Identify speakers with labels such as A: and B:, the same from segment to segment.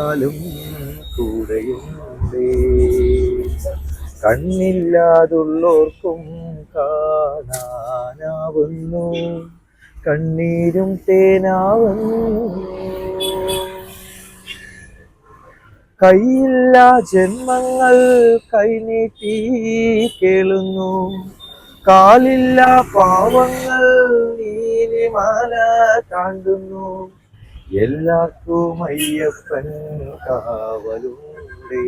A: ും കൂടെയുണ്ടേ കണ്ണില്ലാതുള്ളോർക്കും കാണാനാവുന്നു കണ്ണീരും തേനാവുന്നു കൈയില്ലാ ജന്മങ്ങൾ കൈനീട്ടി കേളുന്നു കാലില്ല പാവങ്ങൾ നീലിമാല താണ്ടുന്നു എല്ലാവർക്കും അയ്യപ്പൻ കാവലുണ്ടേ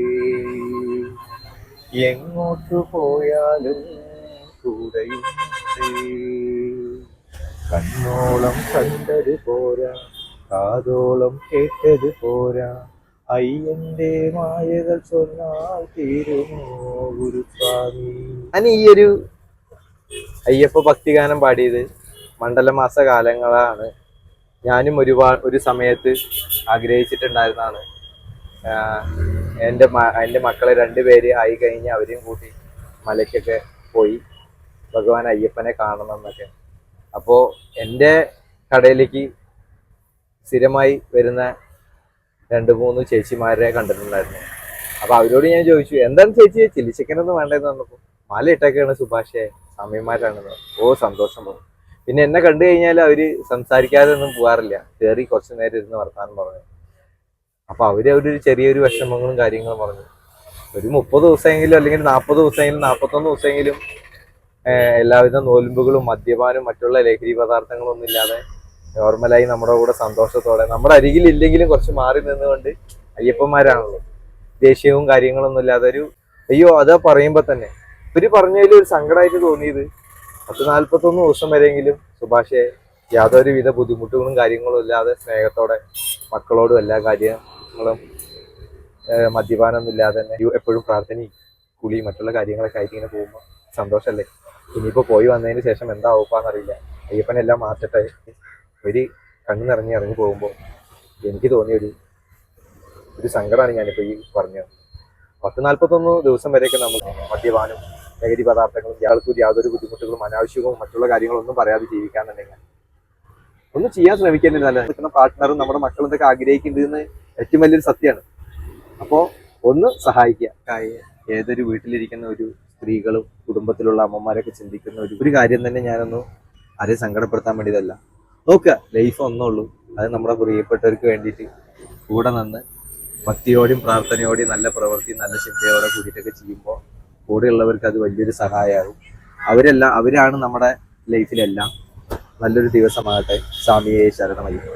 A: എങ്ങോട്ട് പോയാലും കൂടെയുണ്ടേ കണ്ണോളം കണ്ടത് പോരാ കാതോളം കേട്ടത് പോരാ അയ്യന്റെ മായകൾ ചൊന്നാൽ തീരുമോ ഗുരുസ്വാമി. ഞാൻ ഈ ഒരു അയ്യപ്പ ഭക്തിഗാനം പാടിയത് മണ്ഡലമാസ കാലങ്ങളാണ്. ഞാനും ഒരു സമയത്ത് ആഗ്രഹിച്ചിട്ടുണ്ടായിരുന്നതാണ്. എൻ്റെ മക്കളെ 2 പേര് ആയി കഴിഞ്ഞ് അവരെയും കൂട്ടി മലയ്ക്കൊക്കെ പോയി ഭഗവാൻ അയ്യപ്പനെ കാണണം എന്നൊക്കെ. അപ്പോൾ എൻ്റെ കടയിലേക്ക് സ്ഥിരമായി വരുന്ന 2-3 ചേച്ചിമാരെ കണ്ടിട്ടുണ്ടായിരുന്നു. അപ്പോൾ അവരോട് ഞാൻ ചോദിച്ചു, എന്താണ് ചേച്ചി ചില്ലി ചിക്കനൊന്നും വേണ്ടതെന്ന് പറഞ്ഞപ്പോൾ മല ഇട്ടൊക്കെയാണ് സുഭാഷേ, സമയന്മാരാണെന്ന്. ഓ സന്തോഷം പറഞ്ഞു. പിന്നെ എന്നെ കണ്ടു കഴിഞ്ഞാൽ അവര് സംസാരിക്കാതെ ഒന്നും പോകാറില്ല, കയറി കുറച്ചു നേരം ഇരുന്ന് വർത്താനം പറഞ്ഞു. അപ്പൊ അവര് ചെറിയൊരു വിഷമങ്ങളും കാര്യങ്ങളും പറഞ്ഞു. ഒരു 30 ദിവസമെങ്കിലും അല്ലെങ്കിൽ 40 ദിവസമെങ്കിലും 41 ദിവസമെങ്കിലും എല്ലാവിധ നോൽമ്പുകളും മദ്യപാനും മറ്റുള്ള ലഹരി പദാർത്ഥങ്ങളും ഒന്നും ഇല്ലാതെ നോർമലായി നമ്മുടെ കൂടെ സന്തോഷത്തോടെ നമ്മുടെ അരികിൽ ഇല്ലെങ്കിലും കുറച്ച് മാറി നിന്നുകൊണ്ട് അയ്യപ്പന്മാരാണല്ലോ, ദേഷ്യവും കാര്യങ്ങളൊന്നും ഇല്ലാതെ ഒരു അയ്യോ അതാ പറയുമ്പോ തന്നെ ഇവര് പറഞ്ഞതിൽ ഒരു സങ്കടമായിട്ട് തോന്നിയത് 41 ദിവസം വരെയെങ്കിലും സുഭാഷെ യാതൊരുവിധ ബുദ്ധിമുട്ടുകളും കാര്യങ്ങളും ഇല്ലാതെ സ്നേഹത്തോടെ മക്കളോടും എല്ലാ കാര്യങ്ങളും മദ്യപാനമൊന്നും ഇല്ലാതെ തന്നെ എപ്പോഴും പ്രാർത്ഥനയും കുളി മറ്റുള്ള കാര്യങ്ങളൊക്കെ ആയിട്ട് ഇങ്ങനെ പോകുമ്പോൾ സന്തോഷമല്ലേ. ഇനിയിപ്പോൾ പോയി വന്നതിന് ശേഷം എന്താ ആവുപ്പാന്നറിയില്ല. അയ്യപ്പനെല്ലാം മാറ്റട്ടെ. ഒരു കണ്ണു നിറഞ്ഞ് ഇറങ്ങി പോകുമ്പോൾ എനിക്ക് തോന്നിയ ഒരു സങ്കടമാണ് ഞാനിപ്പോൾ ഈ പറഞ്ഞത്. 41 ദിവസം വരെയൊക്കെ നമ്മൾ മദ്യപാനം ലഹരി പദാർത്ഥങ്ങളും ഇയാൾക്ക് യാതൊരു ബുദ്ധിമുട്ടുകളും അനാവശ്യവും മറ്റുള്ള കാര്യങ്ങളൊന്നും പറയാതെ ജീവിക്കാന്നുണ്ടെങ്കിൽ ഒന്ന് ചെയ്യാൻ ശ്രമിക്കുന്നില്ല. നല്ല നിൽക്കുന്ന പാർട്ട്ണറും നമ്മുടെ മക്കളും ഇതൊക്കെ ആഗ്രഹിക്കേണ്ടതെന്ന് ഏറ്റവും വലിയൊരു സത്യമാണ്. അപ്പോൾ ഒന്ന് സഹായിക്കുക. ഏതൊരു വീട്ടിലിരിക്കുന്ന ഒരു സ്ത്രീകളും കുടുംബത്തിലുള്ള അമ്മമാരൊക്കെ ചിന്തിക്കുന്ന ഒരു കാര്യം തന്നെ ഞാനൊന്ന് ആരെയും സങ്കടപ്പെടുത്താൻ വേണ്ടിയതല്ല. നോക്കുക, ലൈഫ് ഒന്നുള്ളൂ. അത് നമ്മുടെ പ്രിയപ്പെട്ടവർക്ക് വേണ്ടിയിട്ട് കൂടെ നിന്ന് ഭക്തിയോടെയും പ്രാർത്ഥനയോടെയും നല്ല പ്രവൃത്തി നല്ല ചിന്തയോടെ കൂടിയിട്ടൊക്കെ ചെയ്യുമ്പോൾ കൂടെയുള്ളവർക്ക് അത് വലിയൊരു സഹായമാകും. അവരാണ് നമ്മുടെ ലൈഫിലെല്ലാം. നല്ലൊരു ദിവസമാകട്ടെ. സ്വാമിയേ ശരണമയ്യപ്പ.